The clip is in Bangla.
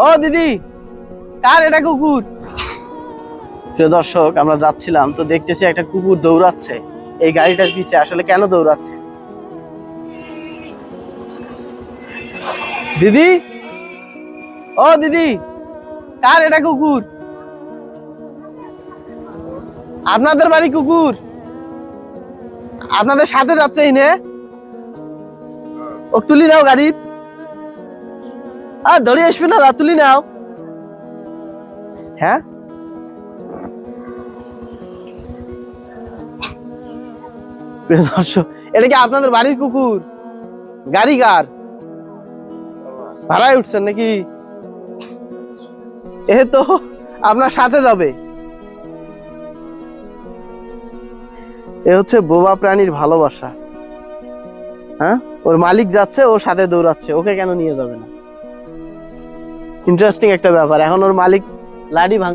ও দিদি, কার এটা কুকুর? প্রিয় দর্শক, আমরা যাচ্ছিলাম তো দেখতেছি একটা কুকুর দৌড়াচ্ছে এই গাড়িটার পিছে। আসলে কেন দৌড়াচ্ছে? দিদি, ও দিদি, কার এটা কুকুর? আপনাদের বাড়ি কুকুর? আপনাদের সাথে যাচ্ছে ইনে? ও তুলি নাও গাড়ি। আর ধরে আসবে না, তুলি নাও। হ্যাঁ, প্রিয় দর্শক, এটা কি আপনাদের বাড়ির কুকুর? গাড়ি কার? ভাড়ায় উঠছেন নাকি? এ তো আপনার সাথে যাবে। এ হচ্ছে বোবা প্রাণীর ভালোবাসা। হ্যাঁ, ওর মালিক যাচ্ছে, ওর সাথে দৌড়াচ্ছে, ওকে কেন নিয়ে যাবে না? ইন্টারেস্টিং একটা ব্যাপার। এখন ওর মালিক লাডি ভাঙ